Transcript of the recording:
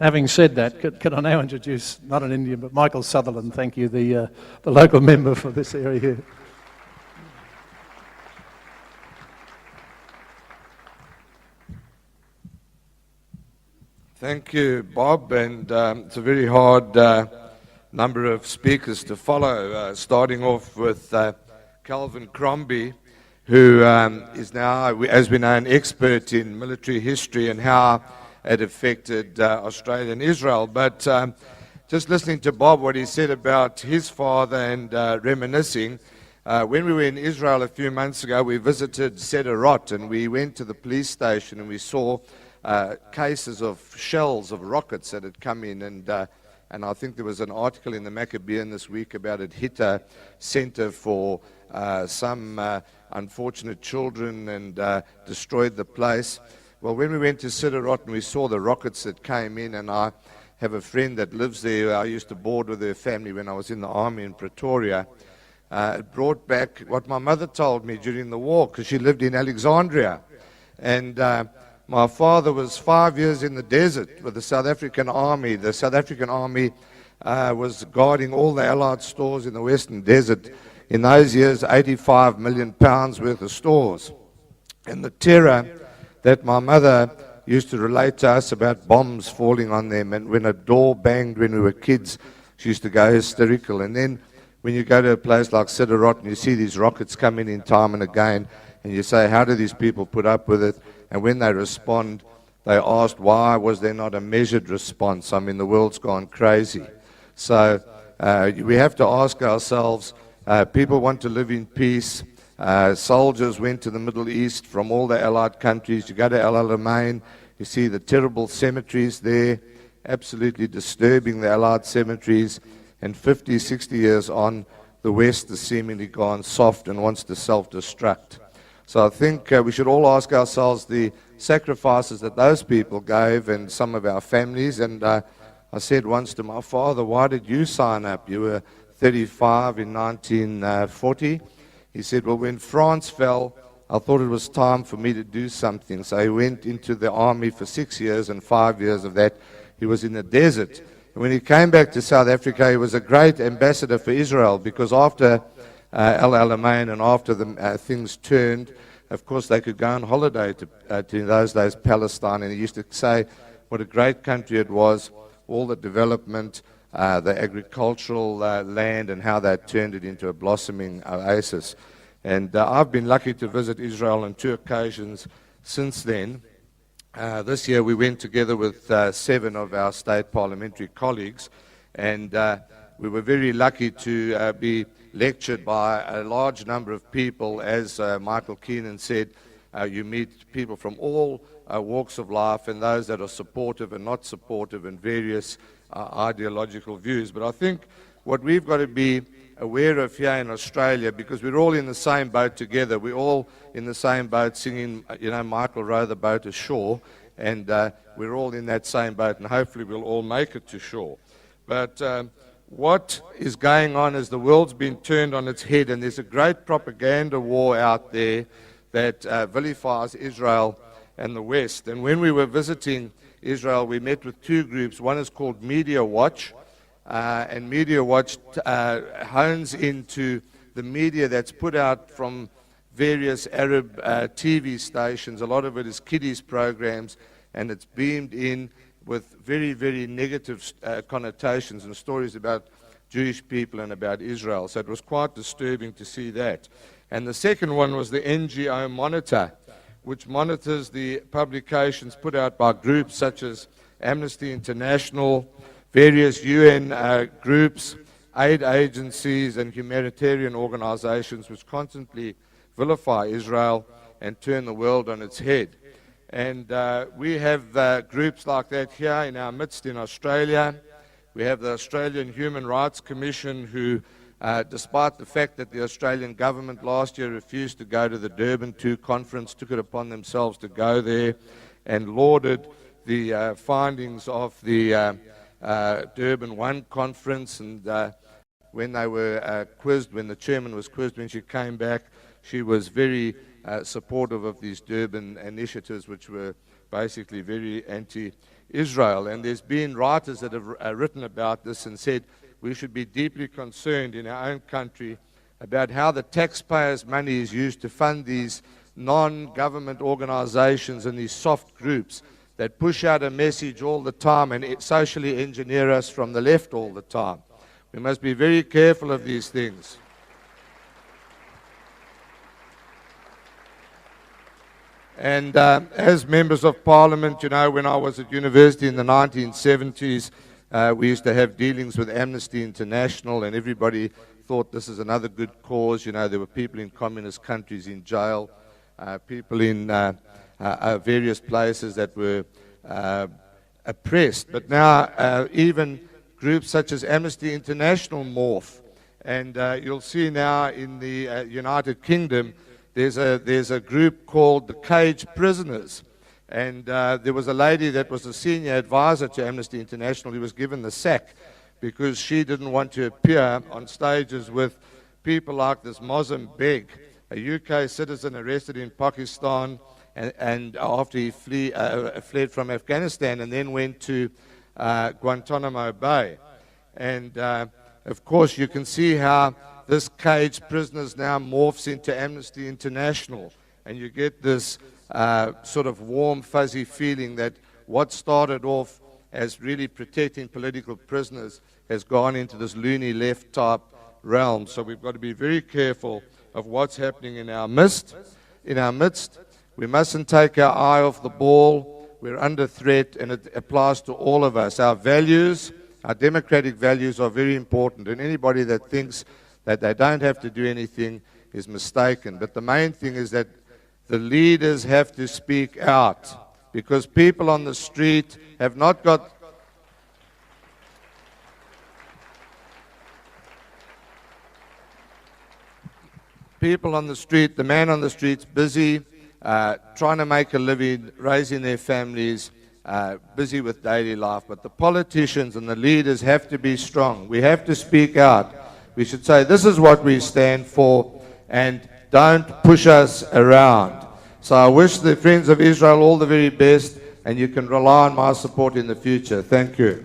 Having said that, could I now introduce, not an Indian, but Michael Sutherland, thank you, the local member for this area here. Thank you, Bob, and it's a very hard number of speakers to follow, starting off with Calvin Crombie, who is now, as we know, an expert in military history and how it affected Australia and Israel. But just listening to Bob, what he said about his father and reminiscing, when we were in Israel a few months ago, we visited Sderot, and we went to the police station and we saw cases of shells of rockets that had come in, and I think there was an article in the Maccabean this week about it hit a center for some unfortunate children and destroyed the place. Well, when we went to Sderot and we saw the rockets that came in, and I have a friend that lives there, I used to board with her family when I was in the army in Pretoria, it brought back what my mother told me during the war, because she lived in Alexandria. And my father was 5 years in the desert with the South African Army. The South African Army was guarding all the Allied stores in the Western Desert. In those years, 85 million pounds worth of stores. And the terror that my mother used to relate to us about bombs falling on them, and when a door banged when we were kids, she used to go hysterical. And then when you go to a place like Sderot and you see these rockets coming in time and again, and you say, how do these people put up with it? And when they respond, they asked, why was there not a measured response? I mean, the world's gone crazy. So we have to ask ourselves, people want to live in peace. Soldiers went to the Middle East from all the Allied countries. You go to El Alamein, you see the terrible cemeteries there, absolutely disturbing, the Allied cemeteries. And 50, 60 years on, the West has seemingly gone soft and wants to self-destruct. So I think we should all ask ourselves the sacrifices that those people gave, and some of our families. And I said once to my father, why did you sign up? You were 35 in 1940. He said, well, when France fell, I thought it was time for me to do something. So he went into the army for 6 years, and 5 years of that he was in the desert. And when he came back to South Africa, he was a great ambassador for Israel, because after El Alamein and after the things turned, of course, they could go on holiday to in those days, Palestine. And he used to say what a great country it was, all the development, the agricultural land, and how that turned it into a blossoming oasis. And I've been lucky to visit Israel on 2 occasions since then. This year we went together with 7 of our state parliamentary colleagues, and we were very lucky to be lectured by a large number of people. As Michael Keenan said, you meet people from all walks of life, and those that are supportive and not supportive, and various ideological views. But I think what we've got to be aware of here in Australia, because we're all in the same boat together, we're all in the same boat singing, Michael row the boat ashore, and we're all in that same boat, and hopefully we'll all make it to shore. But what is going on is the world's been turned on its head, and there's a great propaganda war out there that vilifies Israel and the West. And when we were visiting Israel, we met with 2 groups. One is called Media Watch, and Media Watch hones into the media that's put out from various Arab TV stations. A lot of it is kiddies programs, and it's beamed in with very, very negative connotations and stories about Jewish people and about Israel. So it was quite disturbing to see that. And the second one was the NGO Monitor, which monitors the publications put out by groups such as Amnesty International, various UN groups, aid agencies, and humanitarian organizations which constantly vilify Israel and turn the world on its head. And we have groups like that here in our midst in Australia. We have the Australian Human Rights Commission, who, despite the fact that the Australian government last year refused to go to the Durban 2 conference, took it upon themselves to go there and lauded the findings of the Durban 1 conference. And when they were quizzed, when the chairman was quizzed, when she came back, she was very supportive of these Durban initiatives, which were basically very anti-Israel. And there's been writers that have written about this and said we should be deeply concerned in our own country about how the taxpayers' money is used to fund these non-government organizations and these soft groups that push out a message all the time and socially engineer us from the left all the time. We must be very careful of these things. And as members of parliament, you know, when I was at university in the 1970s, we used to have dealings with Amnesty International, and everybody thought this is another good cause. You know, there were people in communist countries in jail, people in various places that were oppressed. But now even groups such as Amnesty International morph. And you'll see now in the United Kingdom, there's a group called the Cage Prisoners. And there was a lady that was a senior advisor to Amnesty International who was given the sack because she didn't want to appear on stages with people like this Muslim Beg, a UK citizen arrested in Pakistan and after he fled from Afghanistan and then went to Guantanamo Bay. And of course you can see how this Cage Prisoners now morphs into Amnesty International, and you get this sort of warm, fuzzy feeling that what started off as really protecting political prisoners has gone into this loony left type realm. So we've got to be very careful of what's happening in our midst. We mustn't take our eye off the ball. We're under threat, and it applies to all of us. Our values, our democratic values are very important, and anybody that thinks that they don't have to do anything is mistaken. But the main thing is that the leaders have to speak out, because people on the street have not got... People on the street, the man on the street's busy trying to make a living, raising their families, busy with daily life. But the politicians and the leaders have to be strong. We have to speak out. We should say, this is what we stand for, and don't push us around. So I wish the Friends of Israel all the very best, and you can rely on my support in the future. Thank you.